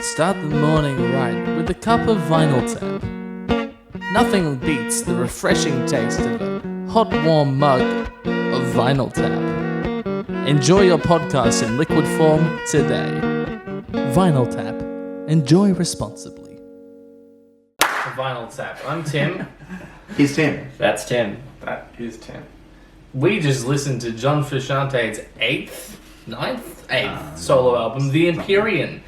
Start the morning right with a cup of Vinyl Tap. Nothing beats the refreshing taste of a hot, warm mug of Vinyl Tap. Enjoy your podcast in liquid form today. Vinyl Tap. Enjoy responsibly. Vinyl Tap. I'm Tim. He's Tim. That's Tim. That is Tim. We just listened to John Frusciante's eighth solo album, The Empyrean.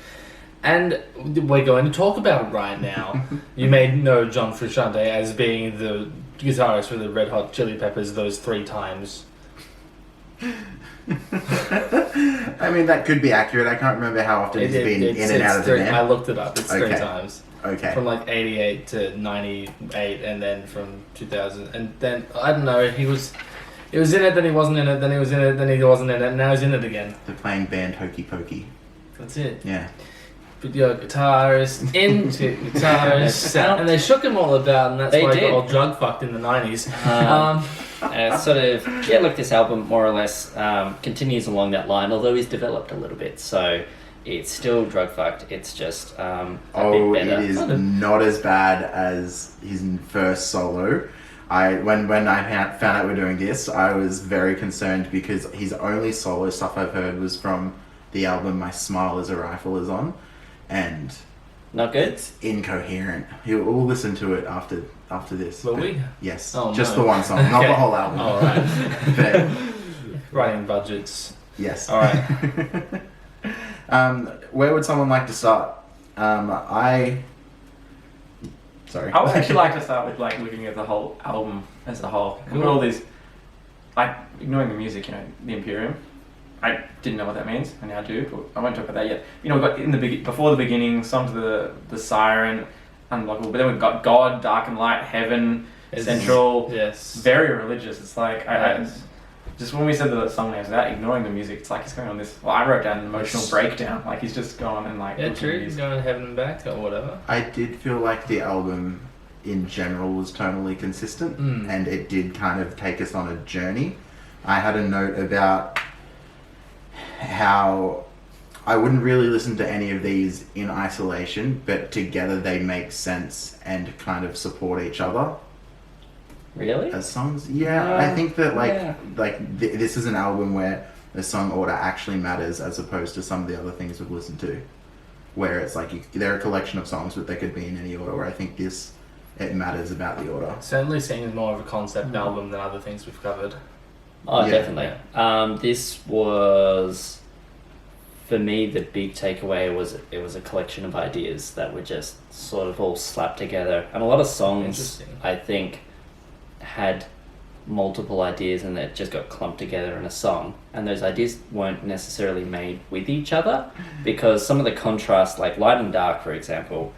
And we're going to talk about it right now. You may know John Frusciante as being the guitarist for the Red Hot Chili Peppers those 3 times. I mean, that could be accurate. I can't remember how often he's been in and out of the band. I looked it up. It's 3 times. Okay. From like 88 to 98, and then from 2000. And then, I don't know, he was in it, then he wasn't in it, then he was in it, then he wasn't in it, and now he's in it again. They're playing band Hokey Pokey. That's it. Yeah. Video guitarist, into guitarist, and they shook him all about, and that's why he got all drug fucked in the 90s. Look, this album more or less continues along that line, although he's developed a little bit, so it's still drug fucked. It's just a bit better. It is not as bad as his first solo. When I found out we're doing this, I was very concerned because his only solo stuff I've heard was from the album My Smile Is a Rifle is on. And not good. It's incoherent. We'll listen to it after this. Will we? Yes. Oh, just no. the one song, not the whole album. All right. But, Writing budgets. yes. All right. Where would someone like to start? Sorry. I would actually like to start with looking at the whole album as a whole. Cool. All these, ignoring the music, the Empyrean. I didn't know what that means, and now I do, but I won't talk about that yet. We've got before the beginning, songs of the Siren, Unlockable, but then we've got God, Dark and Light, Heaven, Central. Yes. Very religious. It's like I just when we said the song names, without ignoring the music, it's like he's going on this. Well, I wrote down an emotional breakdown. Like he's just gone and true. He's going heaven and back or whatever. I did feel like the album in general was tonally consistent, and it did kind of take us on a journey. I had a note about how I wouldn't really listen to any of these in isolation, but together they make sense and kind of support each other. Really? As songs? Yeah, I think that this is an album where the song order actually matters as opposed to some of the other things we've listened to, where it's like they're a collection of songs but they could be in any order, where I think it matters about the order. Certainly seems more of a concept album than other things we've covered. Oh, Yeah. definitely. This was, for me, the big takeaway was it was a collection of ideas that were just sort of all slapped together. And a lot of songs, I think, had multiple ideas and it just got clumped together in a song. And those ideas weren't necessarily made with each other because some of the contrast, like Light and Dark, for example,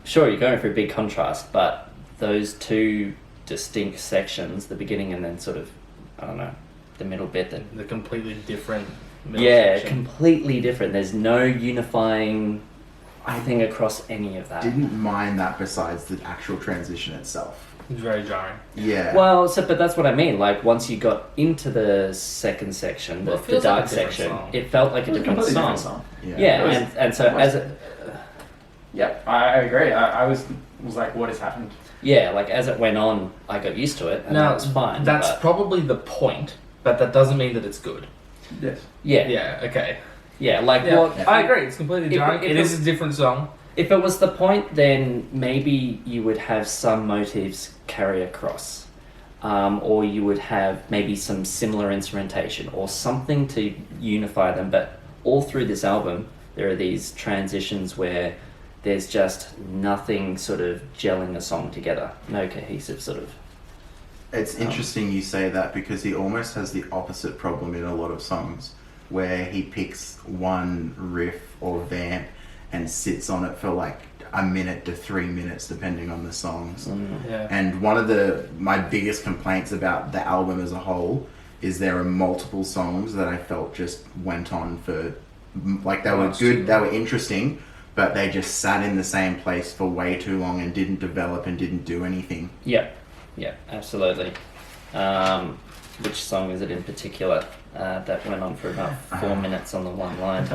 sure, you're going for a big contrast, but those two distinct sections, the beginning and then sort of, I don't know, the middle bit. The completely different middle section. Completely different. There's no unifying thing across any of that. Didn't mind that besides the actual transition itself. It's very jarring. Yeah. Well, but that's what I mean. Like, once you got into the second section, the dark section, it felt like a different song. Yeah. And so as it... Yeah, I agree. I was like, what has happened? Yeah, like as it went on, I got used to it, and that was fine. That's probably the point, but that doesn't mean that it's good. Yes. Yeah. Yeah, okay. Yeah, like... Yeah. Well, I agree, it's completely jarring. It is a different song. If it was the point, then maybe you would have some motives carry across. Or you would have maybe some similar instrumentation or something to unify them. But all through this album, there are these transitions where there's just nothing sort of gelling a song together. No cohesive sort of... It's interesting you say that because he almost has the opposite problem in a lot of songs where he picks one riff or vamp and sits on it for like a minute to 3 minutes depending on the songs. Yeah. And one of my biggest complaints about the album as a whole is there are multiple songs that I felt just went on for, like, they were good, they were interesting, but they just sat in the same place for way too long and didn't develop and didn't do anything. Yeah, absolutely. which song is it in particular that went on for about 4 minutes on the one line?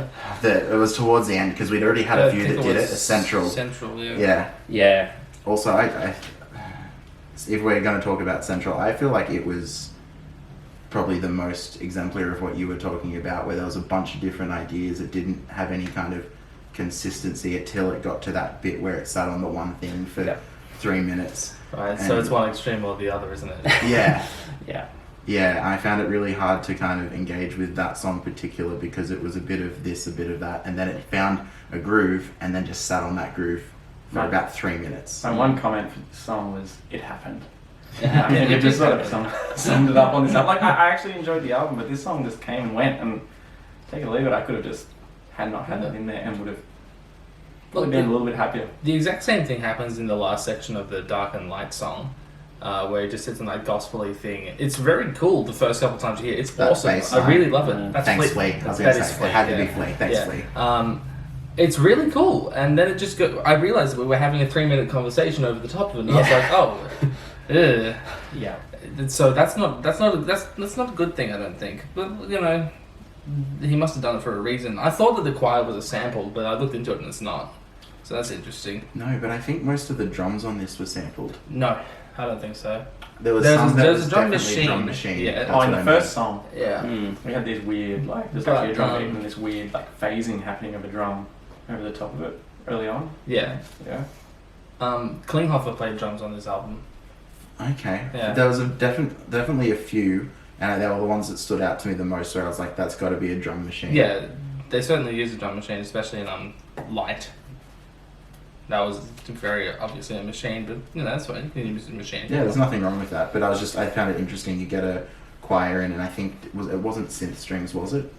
It was towards the end because we'd already had a few that did it. Central. Central, yeah. Yeah. Yeah. Also, I if we're going to talk about Central, I feel like it was probably the most exemplary of what you were talking about, where there was a bunch of different ideas that didn't have any kind of consistency until it got to that bit where it sat on the one thing for 3 minutes. Right, so it's one extreme or the other, isn't it? Yeah. Yeah. Yeah, I found it really hard to kind of engage with that song in particular because it was a bit of this, a bit of that, and then it found a groove and then just sat on that groove for about 3 minutes. My one comment for the song was, "It happened." I mean, it just sort of summed it up on this album. Like, I actually enjoyed the album, but this song just came and went, and take it or leave it, I could have just not had that in there and would have probably been a little bit happier. The exact same thing happens in the last section of the Dark and Light song, where it just sits in that gospel-y thing. It's very cool the first couple times you hear it. It's That awesome. bass I line. really love it. That's Thanks, Flea. Flea. I was That going to is say, Flea, it had to yeah. be Flea. Thanks, Flea. It's really cool, and then it just I realized that we were having a 3-minute conversation over the top of it, and I was like, oh, ugh. Yeah. So that's not a good thing, I don't think. But you know, he must have done it for a reason. I thought that the choir was a sample, but I looked into it and it's not. So that's interesting. No, but I think most of the drums on this were sampled. No, I don't think so. There was There's some that a was drum definitely machine. drum machine. Yeah. That's Oh, in what the I first meant. song, Yeah. we had these weird, like, there's But, actually a drum beat and this weird, like, phasing happening of a drum over the top of it early on. Yeah. Yeah. Klinghoffer played drums on this album. Okay. Yeah. There was definitely a few, and they were the ones that stood out to me the most. Where I was like, "That's got to be a drum machine." Yeah, they certainly use a drum machine, especially in Light. That was very obviously a machine, but you know that's fine. You can use a machine. Yeah, there's nothing wrong with that. But I found it interesting. You get a choir in, and I think it wasn't synth strings, was it?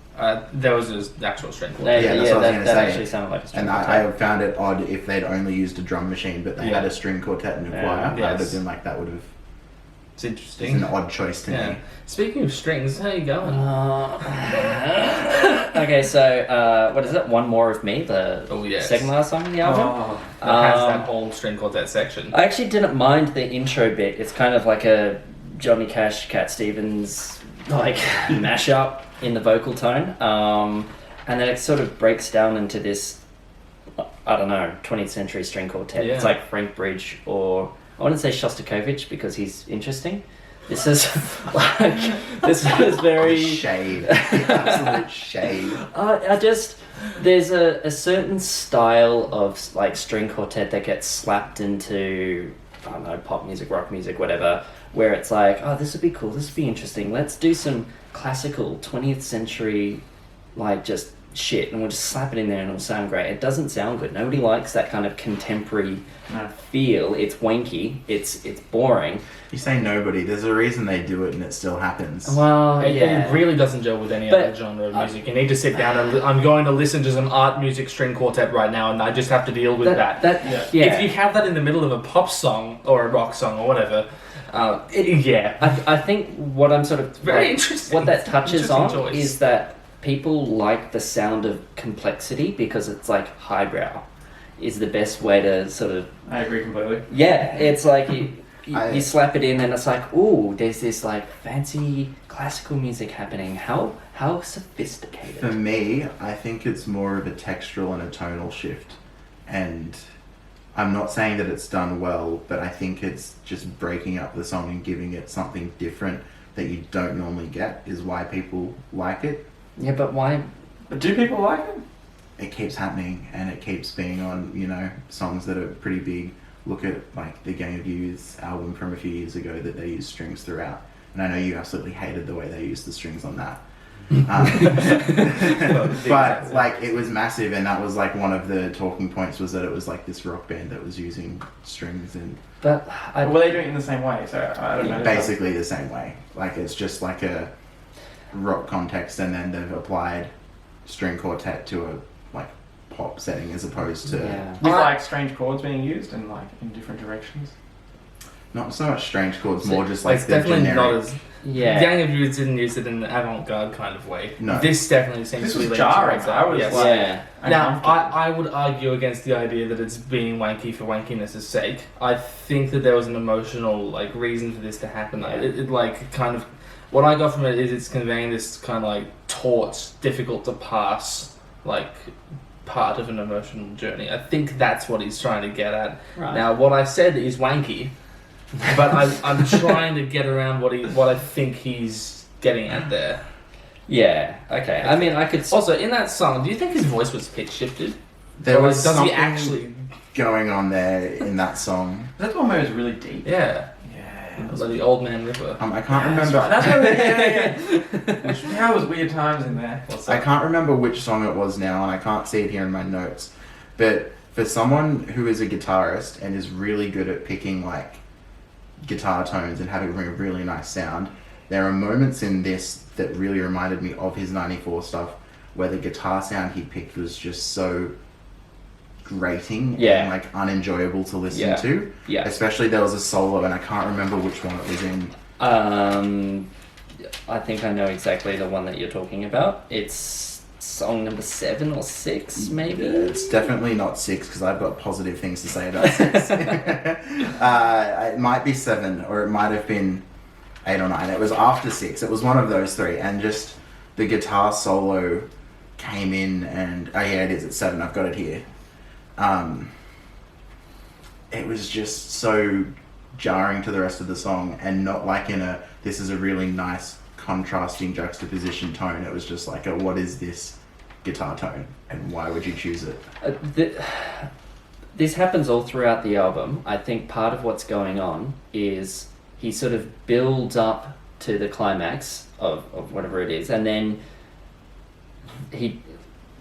There was an actual string Yeah, quartet. Yeah, that's what I was gonna that say. actually sounded like a string And I found it odd if they'd only used a drum machine, but they had a string quartet and a Yeah. choir. I would have Yes. been like, that would have. It's It's interesting. an odd choice to Yeah. me. Speaking of strings, how you going? Okay, so what is it? One More of Me, the Oh, yes. second last song on the album. Oh, That has Um, that whole string quartet section. I actually didn't mind the intro bit. It's kind of like a Johnny Cash, Cat Stevens like mashup in the vocal tone, and then it sort of breaks down into this, I don't know, 20th century string quartet. Yeah. It's like Frank Bridge, or I wouldn't say Shostakovich because he's interesting. This is like this is very Shade. Absolute shade. I just there's a certain style of like string quartet that gets slapped into, I don't know, pop music, rock music, whatever, where it's like, oh, this would be cool, this would be interesting. Let's do some classical 20th century like just shit, and we'll just slap it in there and it'll sound great. It doesn't sound good. Nobody likes that kind of contemporary no. feel. It's wanky. It's boring. You say nobody. There's a reason they do it, and it still happens. Well, It really doesn't gel with any But, other genre of music. You need to sit down and I'm going to listen to some art music string quartet right now, and I just have to deal with that. Yeah. If you have that in the middle of a pop song or a rock song or whatever, I think what I'm sort of Very interesting. What that touches Interesting on choice. is that people like the sound of complexity because it's like highbrow is the best way to sort of I agree completely. it's like you I- you slap it in and it's like, ooh, there's this like fancy classical music happening. How For sophisticated. me, I think it's more of a textural and a tonal shift. And I'm not saying that it's done well, but I think it's just breaking up the song and giving it something different that you don't normally get is why people like it. Yeah, but why? But do people like it? It keeps happening and it keeps being on, songs that are pretty big. Look at like the Gang of Youth's album from a few years ago that they used strings throughout. And I know you absolutely hated the way they used the strings on that. But like it was massive, and that was like one of the talking points was that it was like this rock band that was using strings and But Or were they doing it in the same way? So I don't know. basically the same way. Like it's just like a rock context, and then they've applied string quartet to a like pop setting as opposed to yeah. With like strange chords being used and like in different directions. not so much strange chords, So more just like it's the definitely generic. not as. Yeah. Gang of Youths didn't use it in an avant-garde kind of way. No. This definitely seems This to be was leaning jarring. towards that. I was Yes. like, Yeah. Now, uncomfortable. I would argue against the idea that it's being wanky for wankiness' sake. I think that there was an emotional like reason for this to happen. Yeah. It like kind of, what I got from it is it's conveying this kind of like taut, difficult to pass, like part of an emotional journey. I think that's what he's trying to get at. Right. Now, what I said is wanky, but I'm trying to get around what I think he's getting at there. Yeah. Okay. I mean, I could. Also, in that song, do you think his voice was pitch shifted? There Or was does something he actually? going on there in that song. That's one where it was really deep. Yeah. Yeah. Like the Old Man River. I can't remember. That's right. That was weird times in there. I can't remember which song it was now, and I can't see it here in my notes. But for someone who is a guitarist and is really good at picking like guitar tones and having a really nice sound, there are moments in this that really reminded me of his '94 stuff, where the guitar sound he picked was just so grating and like unenjoyable to listen to. Yeah. Especially there was a solo, and I can't remember which one it was in. I think I know exactly the one that you're talking about. It's song number 7 or 6, maybe. It's definitely not 6 because I've got positive things to say about 6. It might be 7, or it might have been 8 or 9. It was after 6. It was one of those 3, and just the guitar solo came in, and it is at 7. I've got it here. It was just so jarring to the rest of the song, and not like in a this is a really nice contrasting juxtaposition tone. It was just like a what is this guitar tone and why would you choose it? This happens all throughout the album. I think part of what's going on is he sort of builds up to the climax of whatever it is, and then he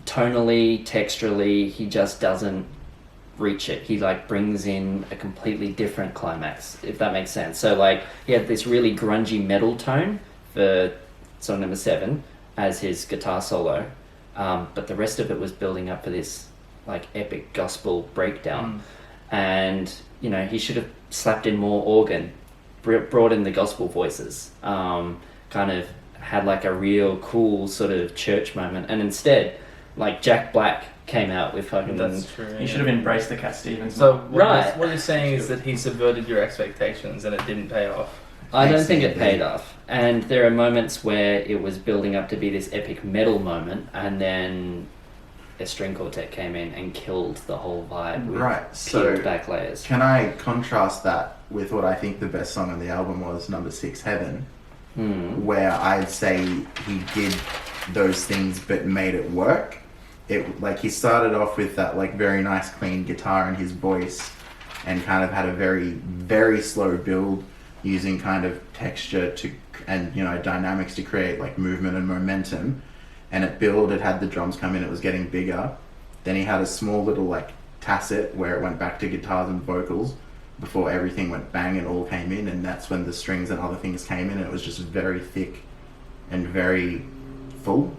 tonally, texturally, he just doesn't reach it. He like brings in a completely different climax, if that makes sense. So like he had this really grungy metal tone for song number 7 as his guitar solo, but the rest of it was building up for this like epic gospel breakdown. And you know, he should have slapped in more organ, brought in the gospel voices, kind of had like a real cool sort of church moment, and instead like Jack Black came out with fucking... That's true. You should have embraced the Cat Stevens. So what you're saying is that he subverted your expectations and it didn't pay off. I don't think it paid off. And there are moments where it was building up to be this epic metal moment, and then a string quartet came in and killed the whole vibe with peeled back layers. Can I contrast that with what I think the best song on the album was, number 6, Heaven, where I'd say he did those things but made it work. It like he started off with that like very nice clean guitar in his voice, and kind of had a very very slow build using kind of texture to and dynamics to create like movement and momentum, and it had the drums come in, it was getting bigger. Then he had a small little like tacit where it went back to guitars and vocals before everything went bang and all came in, and that's when the strings and other things came in, and it was just very thick and very full.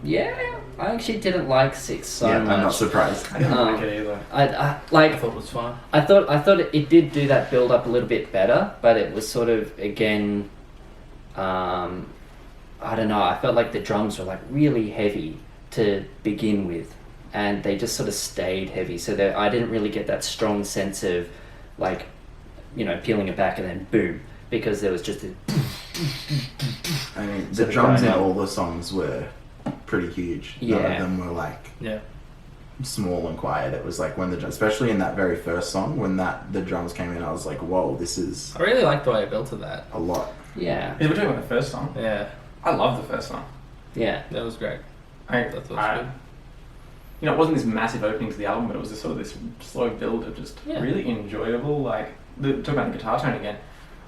Yeah, I actually didn't like 6 so much. I'm not surprised. I didn't like it either. I thought it was fine. I thought it did do that build up a little bit better, but it was sort of again, I don't know. I felt like the drums were like really heavy to begin with, and they just sort of stayed heavy. So that I didn't really get that strong sense of like, peeling it back and then boom, because there was just a... I mean, the drums in all the songs were pretty huge. None of them were like small and quiet. It was like when especially in that very first song, when the drums came in, I was like, whoa, this is... I really like the way it built to that. A lot. Yeah. We're talking about the first song. Yeah. I love the first song. Yeah. That was great. It wasn't this massive opening to the album, but it was this sort of this slow build of just really enjoyable, like, talking about the guitar tone again.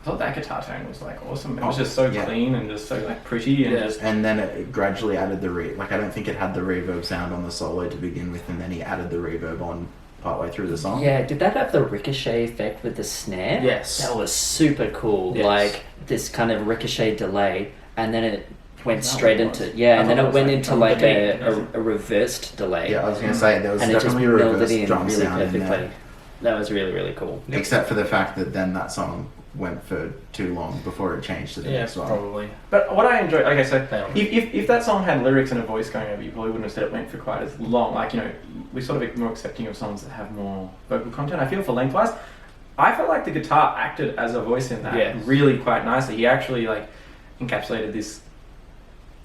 I thought that guitar tone was like awesome. It was just so clean and just so like pretty and and then it gradually added the I don't think it had the reverb sound on the solo to begin with, and then he added the reverb on partway through the song. Yeah, did that have the ricochet effect with the snare? Yes. That was super cool. Yes. Like this kind of ricochet delay, and then it went straight into and then it went into like a reversed delay. Yeah, I was gonna say there was and definitely a reversed drum really sound in there. That was really, really cool. Except for the fact that then that song went for too long before it changed to the next one. Probably. But what I enjoyed, okay, so if that song had lyrics and a voice going over, you probably wouldn't have said it went for quite as long. Like, we're sort of more accepting of songs that have more vocal content. I feel for lengthwise, I felt like the guitar acted as a voice in that really quite nicely. He actually like encapsulated this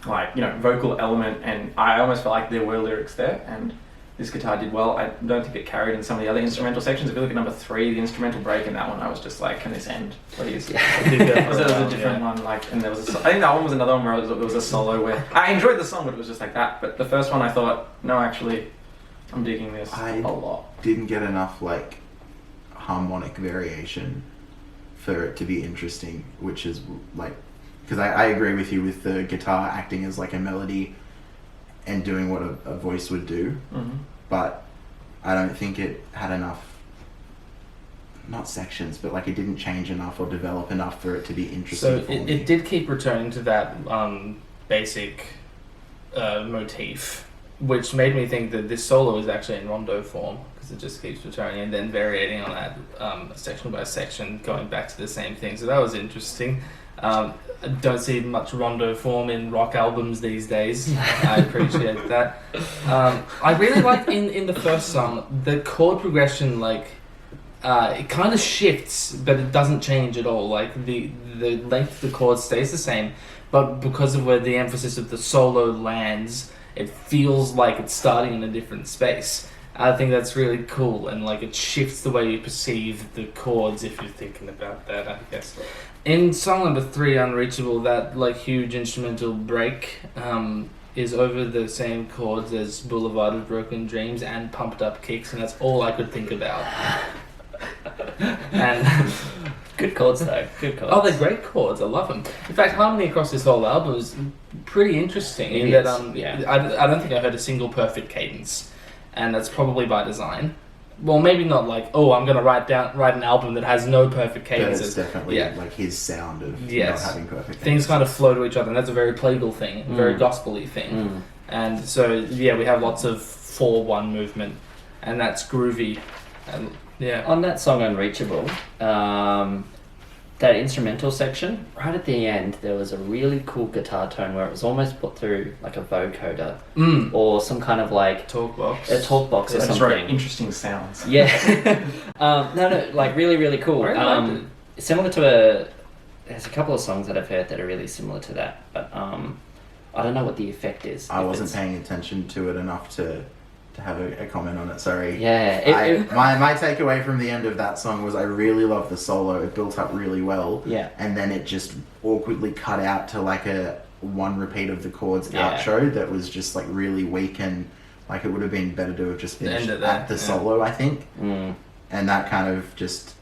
like, you know, vocal element, and I almost felt like there were lyrics there, and this guitar did well. I don't think it carried in some of the other instrumental sections. If you look at number 3, the instrumental break in that one, I was just like, can this end, please? There was a different one, like, and there was I think that one was another one where there was a solo where I enjoyed the song, but it was just like that. But the first one, I thought, no, actually, I'm digging this a lot. Didn't get enough like harmonic variation for it to be interesting, which is like, because I agree with you with the guitar acting as like a melody and doing what a voice would do, but I don't think it had enough, not sections, but like it didn't change enough or develop enough for it to be interesting. So it did keep returning to that basic motif, which made me think that this solo is actually in rondo form, because it just keeps returning and then variating on that section by section, going back to the same thing. So that was interesting. I don't see much rondo form in rock albums these days. I appreciate that. I really like in the first song, the chord progression, like, it kind of shifts, but it doesn't change at all. Like, the length of the chord stays the same, but because of where the emphasis of the solo lands, it feels like it's starting in a different space. I think that's really cool, and like it shifts the way you perceive the chords if you're thinking about that, I guess. In song number 3, Unreachable, that like huge instrumental break is over the same chords as Boulevard of Broken Dreams and Pumped Up Kicks, and that's all I could think about. And good chords though. Good chords. Oh, they're great chords. I love them. In fact, harmony across this whole album is pretty interesting. It in is, that yeah. I don't think I heard a single perfect cadence, and that's probably by design. Well, maybe not like, oh, I'm going to write an album that has no perfect cadences. But it's definitely like his sound of not having perfect things kind of flow to each other, and that's a very Plagal thing, a very gospel-y thing. And so, yeah, we have lots of 4/1 movement, and that's groovy. And on that song Unreachable, that instrumental section, right at the end, there was a really cool guitar tone where it was almost put through like a vocoder or some kind of like talk box, or something. Right, interesting sounds. Yeah, no, like really, really cool. Similar to there's a couple of songs that I've heard that are really similar to that, but I don't know what the effect is. I wasn't paying attention to it enough to have a comment on it, sorry. Yeah. My takeaway from the end of that song was I really loved the solo. It built up really well. Yeah. And then it just awkwardly cut out to like a one repeat of the chords outro that was just like really weak, and like it would have been better to have just finished at the solo, I think. And that kind of just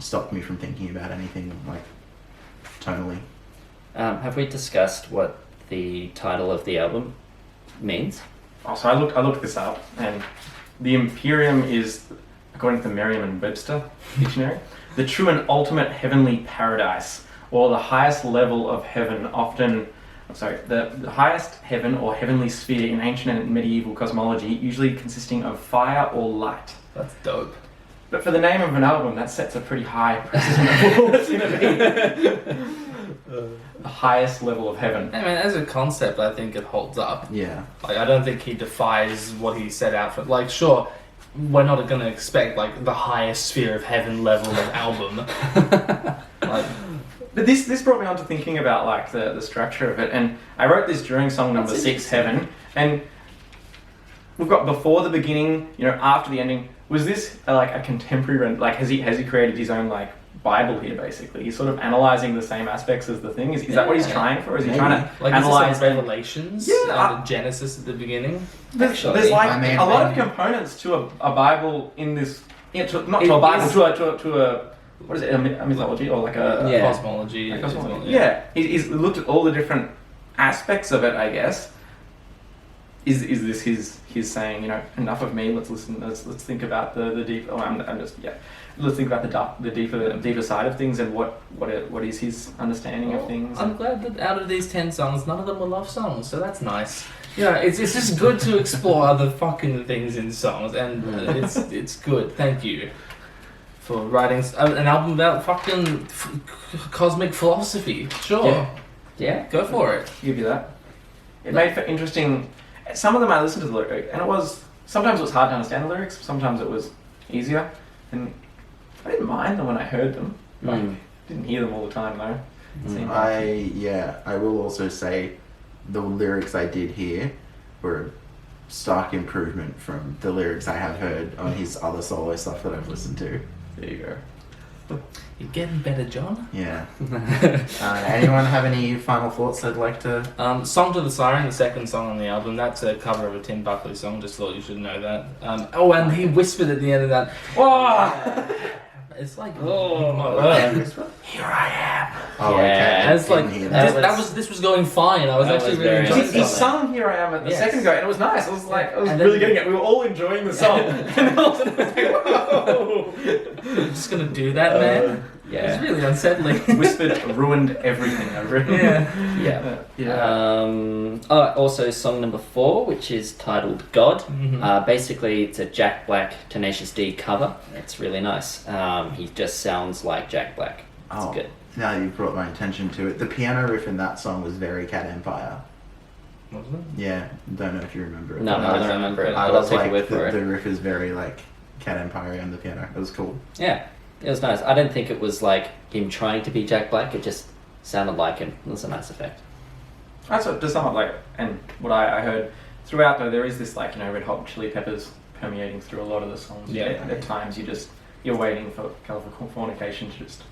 stopped me from thinking about anything like tonally. Have we discussed what the title of the album means? Oh, so I looked this up, and the Empyrean is, according to the Merriam-Webster dictionary, the true and ultimate heavenly paradise, or the highest level of heaven, the highest heaven or heavenly sphere in ancient and medieval cosmology, usually consisting of fire or light. That's dope. But for the name of an album, that sets a pretty high precedent for what's going to be. The highest level of heaven. I mean, as a concept, I think it holds up. Yeah. Like, I don't think he defies what he set out for. Like, sure, we're not going to expect, like, the highest sphere of heaven level of album. Like, but this brought me on to thinking about, like, the structure of it. And I wrote this during song number 6, Heaven. And we've got before the beginning, you know, after the ending. Was this, like, a contemporary, like, has he created his own, like, Bible here, basically? He's sort of analysing the same aspects as the thing. Is that what he's trying for? Is he trying to like, analyse like Revelations and Genesis at the beginning? There's like a lot of components to a Bible in this. Yeah, to a Bible, to a what is it? A mythology or like a cosmology? Yeah, he's looked at all the different aspects of it, I guess. Is this his saying, you know, enough of me? Let's listen. Let's think about the deep. Oh, Let's think about the deeper side of things, and what is his understanding of things. I'm glad that out of these 10 songs, none of them were love songs, so that's nice. Yeah, it's just good to explore other fucking things in songs, and it's good. Thank you for writing an album about fucking cosmic philosophy. Sure. Yeah. Go for it. Give you that. It made for interesting. Some of them I listened to the lyric, and sometimes it was hard to understand the lyrics. Sometimes it was easier, and I didn't mind them when I heard them. Like, Mm. didn't hear them all the time though. It seemed like- I will also say the lyrics I did hear were a stark improvement from the lyrics I have heard on his other solo stuff that I've listened to. There you go. You're getting better, John. Yeah. Anyone have any final thoughts they'd like to? Song to the Siren, the second song on the album, that's a cover of a Tim Buckley song, just thought you should know that. And he whispered at the end of that, "Oh!" It's like, oh my word. Here I am. Oh, Yeah, okay. And it's like, Didn't hear that. this was going fine. I was That actually was really very enjoying nice. He it. sung "Here I Am" at the Yes. second go, and it was nice. I was like, I was And really then- getting it. We were all enjoying the song. And all of a sudden it was like, whoa. I'm just gonna do that, man. Yeah. It's really unsettling. Whispered ruined everything. I really. Yeah. Yeah. Also, song number 4, which is titled God. Mhm. Basically, it's a Jack Black Tenacious D cover. It's really nice. He just sounds like Jack Black. It's Oh, good. now you've brought my attention to it. The piano riff in that song was very Cat Empire. Wasn't it? Yeah, don't know if you remember it. No, but I don't remember it, I but I'll was take like, your word for it. the riff is very like Cat Empire on the piano. It was cool. Yeah, it was nice. I don't think it was like him trying to be Jack Black. It just sounded like him. It was a nice effect. That's what, to sum up, like, and what I heard throughout though, there is this like, Red Hot Chili Peppers permeating through a lot of the songs. Yeah. At times you're waiting for Californication to just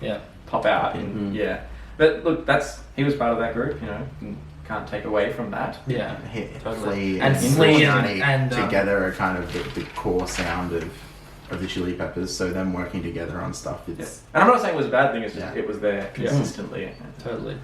Yeah. pop out. And, Mhm. Yeah. But look, he was part of that group. And can't take away from that. Yeah. Totally. Flea And and Flea Frusciante and, together are kind of the core sound of the Chili Peppers. So them working together on stuff, it's And I'm not saying it was a bad thing. It's just Yeah. it was there consistently. Totally.